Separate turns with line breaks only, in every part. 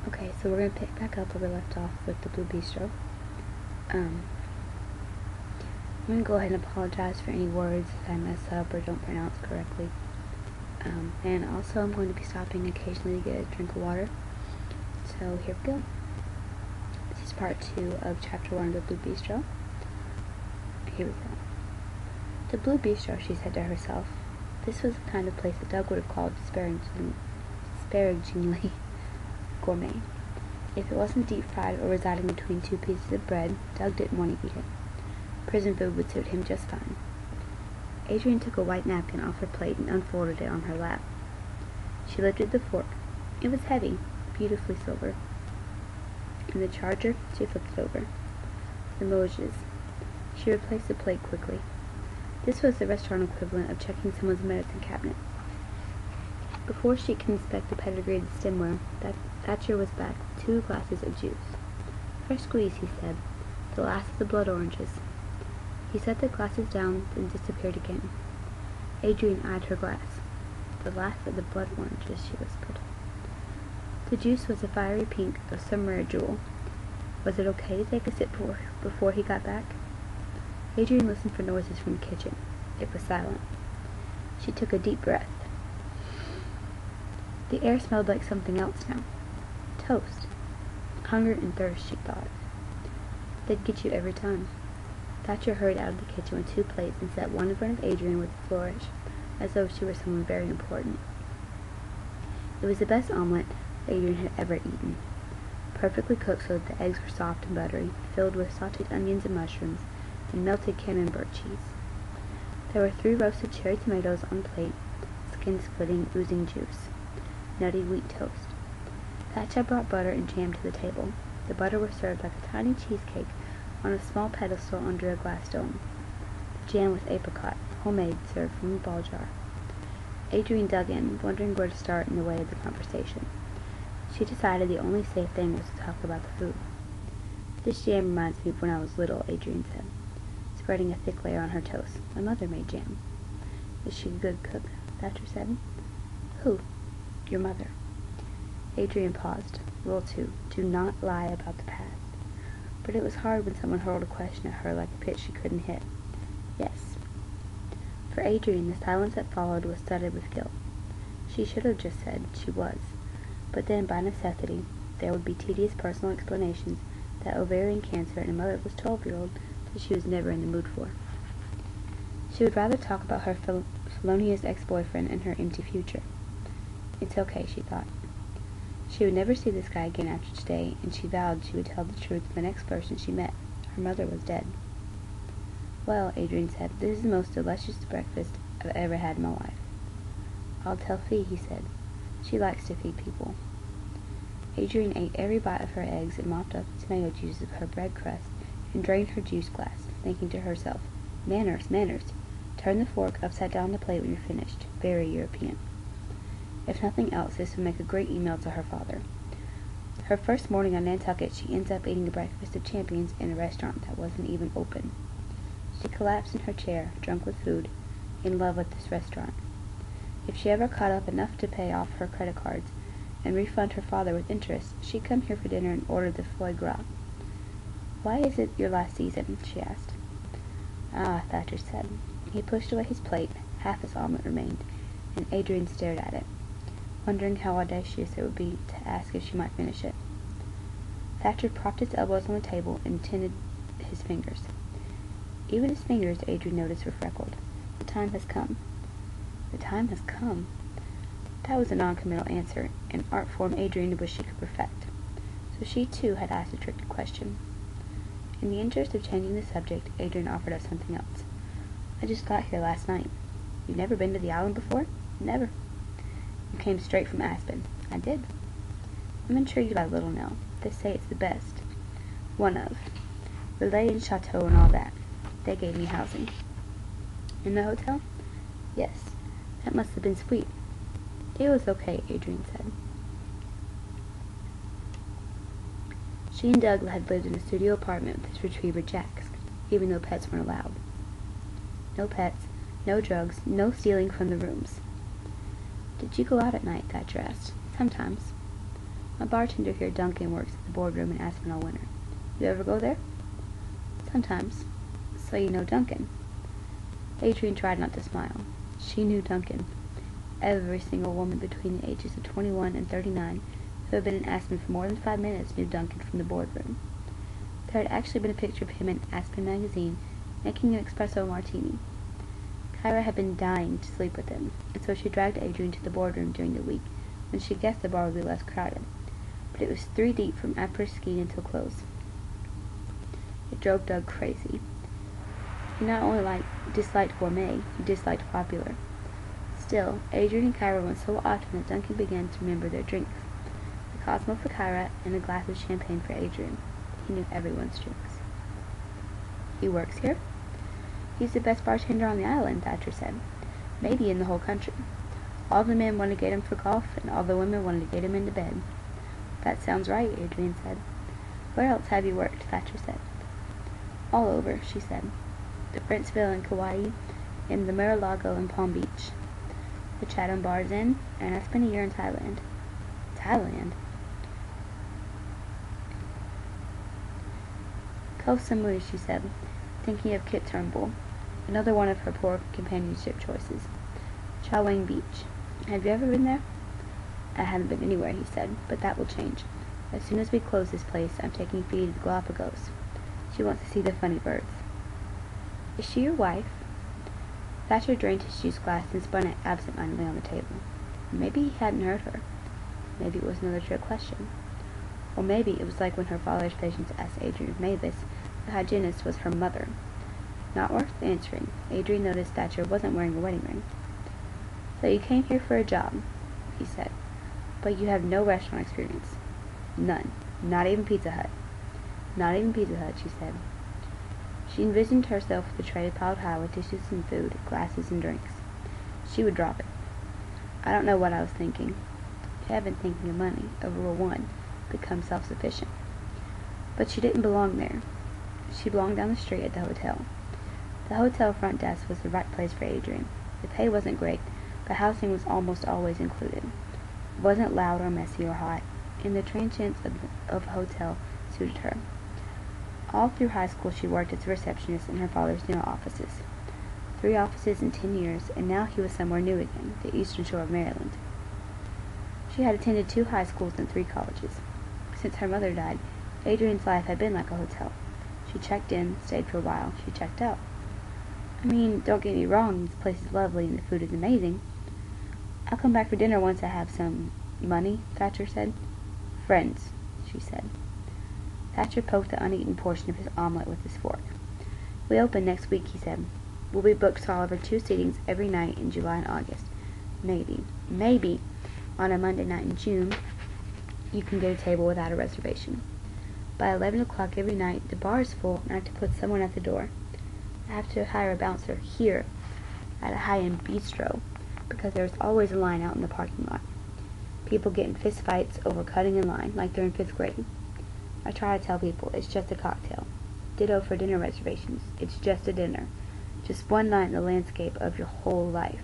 Okay, so we're going to pick back up where we left off with the Blue Bistro. I'm going to go ahead and apologize for any words that I mess up or don't pronounce correctly. And also I'm going to be stopping occasionally to get a drink of water. So here we go. This is part 2 of chapter 1 of the Blue Bistro. Here we go. The Blue Bistro, she said to herself. This was the kind of place that Doug would have called disparagingly gourmet. If it wasn't deep fried or residing between 2 pieces of bread, Doug didn't want to eat it. Prison food would suit him just fine. Adrian took a white napkin off her plate and unfolded it on her lap. She lifted the fork. It was heavy, beautifully silver. In the charger, she flipped it over. Emojis. She replaced the plate quickly. This was the restaurant equivalent of checking someone's medicine cabinet. Before she could inspect the pedigree of the stemware, Thatcher was back with 2 glasses of juice. Fresh squeeze, he said. The last of the blood oranges. He set the glasses down, then disappeared again. Adrian eyed her glass. The last of the blood oranges, she whispered. The juice was a fiery pink, of some rare jewel. Was it okay to take a sip before he got back? Adrian listened for noises from the kitchen. It was silent. She took a deep breath. The air smelled like something else now. Toast. Hunger and thirst, she thought. They'd get you every time. Thatcher hurried out of the kitchen with 2 plates and set one in front of Adrian with a flourish, as though she were someone very important. It was the best omelet Adrian had ever eaten. Perfectly cooked so that the eggs were soft and buttery, filled with sautéed onions and mushrooms, and melted camembert cheese. There were 3 roasted cherry tomatoes on the plate, skin-splitting, oozing juice. Nutty wheat toast. Thatcher brought butter and jam to the table. The butter was served like a tiny cheesecake on a small pedestal under a glass dome. The jam was apricot, homemade, served from a ball jar. Adrian dug in, wondering where to start in the way of the conversation. She decided the only safe thing was to talk about the food. This jam reminds me of when I was little, Adrian said, spreading a thick layer on her toast. My mother made jam. Is she a good cook? Thatcher said. Who? Your mother. Adrian paused. Rule 2. Do not lie about the past. But it was hard when someone hurled a question at her like a pitch she couldn't hit. Yes. For Adrian, the silence that followed was studded with guilt. She should have just said she was. But then, by necessity, there would be tedious personal explanations that ovarian cancer and a motherless 12-year-old that she was never in the mood for. She would rather talk about her felonious ex-boyfriend and her empty future. It's okay, she thought. She would never see this guy again after today, and she vowed she would tell the truth to the next person she met. Her mother was dead. Well, Adrian said, this is the most delicious breakfast I've ever had in my life. I'll tell Fee, he said. She likes to feed people. Adrian ate every bite of her eggs and mopped up the tomato juices of her bread crust and drained her juice glass, thinking to herself, manners, manners. Turn the fork upside down the plate when you're finished. Very European. If nothing else, this would make a great email to her father. Her first morning on Nantucket, she ends up eating a breakfast of champions in a restaurant that wasn't even open. She collapsed in her chair, drunk with food, in love with this restaurant. If she ever caught up enough to pay off her credit cards and refund her father with interest, she'd come here for dinner and order the foie gras. Why is it your last season? She asked. Ah, Thatcher said. He pushed away his plate. Half his omelet remained, and Adrian stared at it, wondering how audacious it would be to ask if she might finish it. Thatcher propped his elbows on the table and tinted his fingers. Even his fingers, Adrian noticed, were freckled. The time has come. The time has come. That was a non-committal answer, an art form Adrian wished she could perfect. So she, too, had asked a tricky question. In the interest of changing the subject, Adrian offered up something else. I just got here last night. You've never been to the island before? Never. You came straight from Aspen. I did. I'm intrigued by Little Nell. They say it's the best. One of. Relais and Chateau and all that. They gave me housing. In the hotel? Yes. That must have been sweet. It was okay, Adrian said. She and Doug had lived in a studio apartment with his retriever Jax, even though pets weren't allowed. No pets, no drugs, no stealing from the rooms. Did you go out at night? Thatcher asked. Sometimes. My bartender here, Duncan, works at the boardroom in Aspen all winter. You ever go there? Sometimes. So you know Duncan. Adrian tried not to smile. She knew Duncan. Every single woman between the ages of 21 and 39 who had been in Aspen for more than 5 minutes knew Duncan from the boardroom. There had actually been a picture of him in Aspen magazine making an espresso martini. Kyra had been dying to sleep with him, and so she dragged Adrian to the boardroom during the week when she guessed the bar would be less crowded. But it was 3 deep from après-ski until close. It drove Doug crazy. He not only disliked gourmet, he disliked popular. Still, Adrian and Kyra went so often that Duncan began to remember their drinks. A Cosmo for Kyra and a glass of champagne for Adrian. He knew everyone's drinks. He works here? He's the best bartender on the island, Thatcher said. Maybe in the whole country. All the men want to get him for golf, and all the women wanted to get him into bed. That sounds right, Adrian said. Where else have you worked? Thatcher said. All over, she said. The Princeville in Kauai, and the Mar-a-Lago in Palm Beach. The Chatham Bars Inn, and I spent a year in Thailand. Thailand? Koh Samui, she said, thinking of Kit Turnbull, another one of her poor companionship choices. Chaweng Beach. Have you ever been there? I haven't been anywhere, he said, but that will change. As soon as we close this place, I'm taking Fee to the Galapagos. She wants to see the funny birds. Is she your wife? Thatcher drained his juice glass and spun it absent-mindedly on the table. Maybe he hadn't heard her. Maybe it was another trick question. Or maybe it was like when her father's patients asked Adrian if Mavis, the hygienist, was her mother. Not worth answering. Adrian noticed Thatcher wasn't wearing a wedding ring. So you came here for a job, he said. But you have no restaurant experience. None. Not even Pizza Hut. Not even Pizza Hut, she said. She envisioned herself with a tray piled high with dishes and food, glasses and drinks. She would drop it. I don't know what I was thinking. You have been thinking of money, of Rule 1, become self-sufficient. But she didn't belong there. She belonged down the street at the hotel. The hotel front desk was the right place for Adrian. The pay wasn't great, but housing was almost always included. It wasn't loud or messy or hot, and the transience of a hotel suited her. All through high school she worked as a receptionist in her father's dinner offices. 3 offices in 10 years, and now he was somewhere new again, the eastern shore of Maryland. She had attended 2 high schools and 3 colleges. Since her mother died, Adrian's life had been like a hotel. She checked in, stayed for a while, she checked out. I mean, don't get me wrong, this place is lovely and the food is amazing. I'll come back for dinner once I have some money, Thatcher said. Friends, she said. Thatcher poked the uneaten portion of his omelet with his fork. We open next week, he said. We'll be booked solid for 2 sittings every night in July and August. Maybe, on a Monday night in June, you can get a table without a reservation. By 11 o'clock every night, the bar is full, and I have to put someone at the door. I have to hire a bouncer here at a high-end bistro, because there's always a line out in the parking lot. People get in fist fights over cutting in line, like they're in 5th grade. I try to tell people it's just a cocktail. Ditto for dinner reservations. It's just a dinner. Just one night in the landscape of your whole life.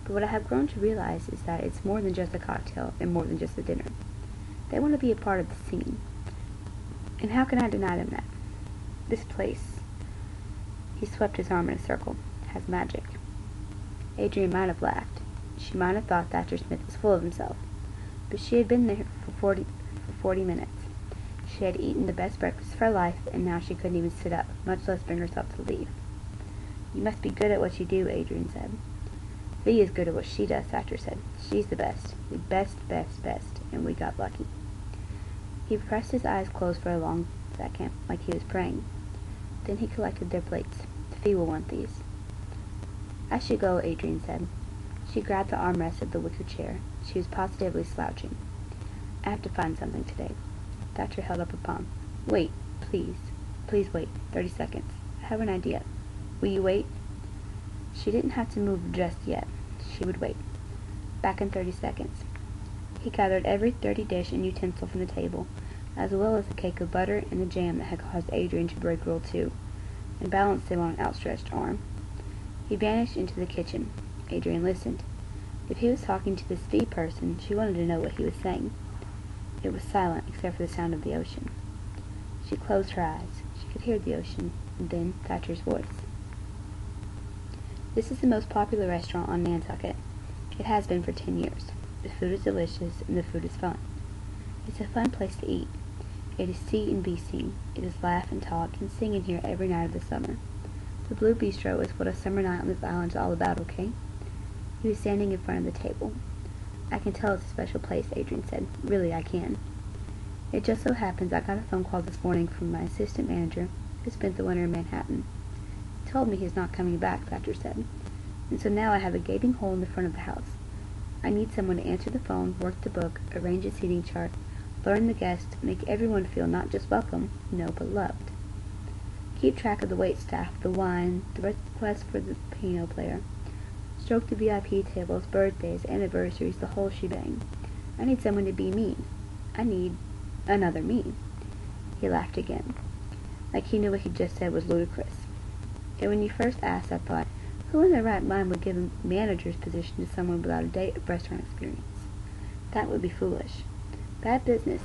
But what I have grown to realize is that it's more than just a cocktail and more than just a dinner. They want to be a part of the scene. And how can I deny them that? This place, he swept his arm in a circle, has magic. Adrian might have laughed. She might have thought Thatcher Smith was full of himself. But she had been there for 40 minutes. She had eaten the best breakfast of her life, and now she couldn't even sit up, much less bring herself to leave. You must be good at what you do, Adrian said. Vi is good at what she does, Thatcher said. She's the best. The best, and we got lucky. He pressed his eyes closed for a long second, like he was praying. Then he collected their plates. Fee will want these. I should go, Adrian said. She grabbed the armrest of the wicker chair. She was positively slouching. I have to find something today. Thatcher held up a palm. Wait, please. Please wait. 30 seconds. I have an idea. Will you wait? She didn't have to move just yet. She would wait. Back in 30 seconds. He gathered every dirty dish and utensil from the table, as well as the cake of butter and the jam that had caused Adrian to break Rule 2, and balanced them on an outstretched arm. He vanished into the kitchen. Adrian listened. If he was talking to this Fee person, she wanted to know what he was saying. It was silent except for the sound of the ocean. She closed her eyes. She could hear the ocean, and then Thatcher's voice. This is the most popular restaurant on Nantucket. It has been for 10 years. The food is delicious, and the food is fun. It's a fun place to eat. It is see and be seen. It is laugh and talk and sing in here every night of the summer. The Blue Bistro is what a summer night on this island is all about, okay? He was standing in front of the table. I can tell it's a special place, Adrian said. Really, I can. It just so happens I got a phone call this morning from my assistant manager who spent the winter in Manhattan. He told me he's not coming back, Thatcher said. And so now I have a gaping hole in the front of the house. I need someone to answer the phone, work the book, arrange a seating chart, learn the guests, make everyone feel not just welcome, no, but loved. Keep track of the wait staff, the wine, the request for the piano player. Stroke the VIP tables, birthdays, anniversaries, the whole shebang. I need someone to be me. I need another me. He laughed again, like he knew what he just said was ludicrous. And when you first asked, I thought, who in their right mind would give a manager's position to someone without a day of restaurant experience? That would be foolish. Bad business.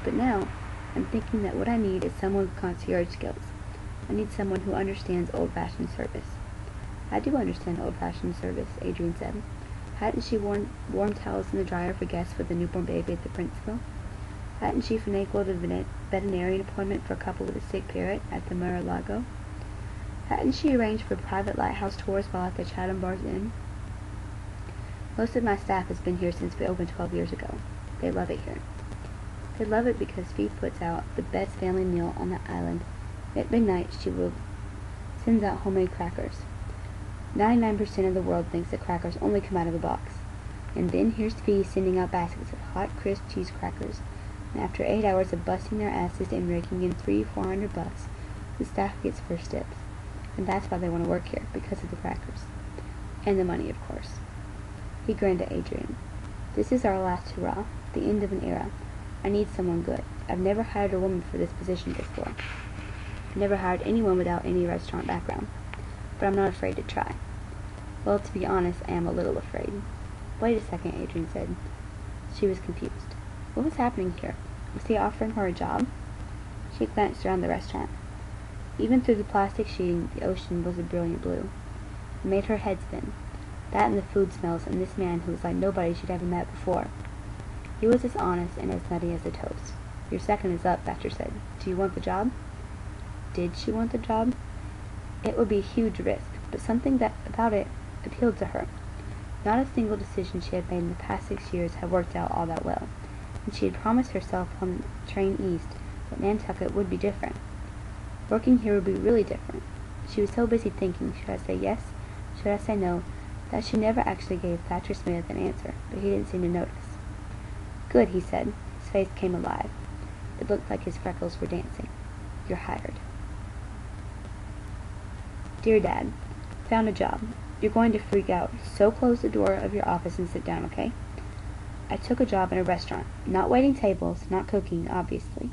But now, I'm thinking that what I need is someone with concierge skills. I need someone who understands old-fashioned service. I do understand old-fashioned service, Adrian said. Hadn't she worn warm towels in the dryer for guests with a newborn baby at the Princeville? Hadn't she finagled a veterinarian appointment for a couple with a sick parrot at the Mar-a-Lago? Hadn't she arranged for private lighthouse tours while at the Chatham Bars Inn? Most of my staff has been here since we opened 12 years ago. They love it here. They love it because Fee puts out the best family meal on the island. At midnight, she sends out homemade crackers. 99% of the world thinks that crackers only come out of a box. And then here's Fee sending out baskets of hot, crisp cheese crackers. And after 8 hours of busting their asses and raking in $300-400, the staff gets first dibs. And that's why they want to work here, because of the crackers. And the money, of course. He grinned at Adrian. This is our last hurrah, the end of an era. I need someone good. I've never hired a woman for this position before. I've never hired anyone without any restaurant background. But I'm not afraid to try. Well, to be honest, I am a little afraid. Wait a second, Adrian said. She was confused. What was happening here? Was he offering her a job? She glanced around the restaurant. Even through the plastic sheeting, the ocean was a brilliant blue. It made her head spin. That and the food smells, and this man who was like nobody she'd ever met before. He was as honest and as nutty as a toast. Your second is up, Thatcher said. Do you want the job? Did she want the job? It would be a huge risk, but something about it appealed to her. Not a single decision she had made in the past 6 years had worked out all that well, and she had promised herself on the train east that Nantucket would be different. Working here would be really different. She was so busy thinking, should I say yes? Should I say no? That she never actually gave Thatcher Smith an answer, but he didn't seem to notice. Good, he said. His face came alive. It looked like his freckles were dancing. You're hired. Dear Dad, found a job. You're going to freak out, so close the door of your office and sit down, okay? I took a job in a restaurant. Not waiting tables, not cooking, obviously.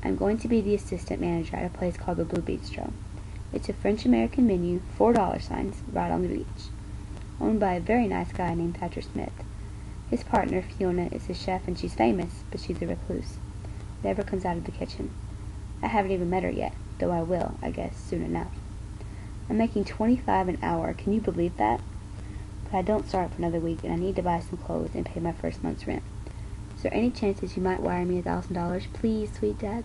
I'm going to be the assistant manager at a place called the Blue Bistro. It's a French-American menu, $4 right on the beach. Owned by a very nice guy named Thatcher Smith. His partner, Fiona, is a chef and she's famous, but she's a recluse. Never comes out of the kitchen. I haven't even met her yet, though I will, I guess, soon enough. I'm making $25 an hour, can you believe that? But I don't start for another week and I need to buy some clothes and pay my first month's rent. Is there any chances you might wire me $1,000, please, sweet Dad?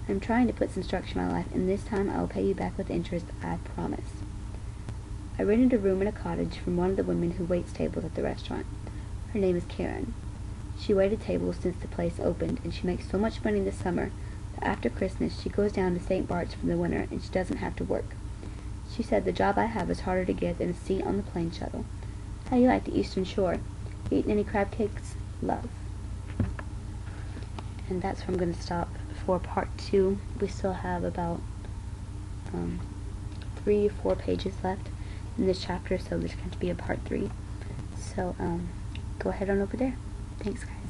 I'm trying to put some structure in my life, and this time I will pay you back with interest, I promise. I rented a room in a cottage from one of the women who waits tables at the restaurant. Her name is Karen. She waited tables since the place opened, and she makes so much money this summer that after Christmas she goes down to St. Bart's for the winter, and she doesn't have to work. She said the job I have is harder to get than a seat on the plane shuttle. How do you like the Eastern Shore? Eaten any crab cakes? Love. And that's where I'm going to stop for part 2. We still have about 3 or 4 pages left in this chapter, so there's going to be a part 3. So go ahead on over there. Thanks, guys.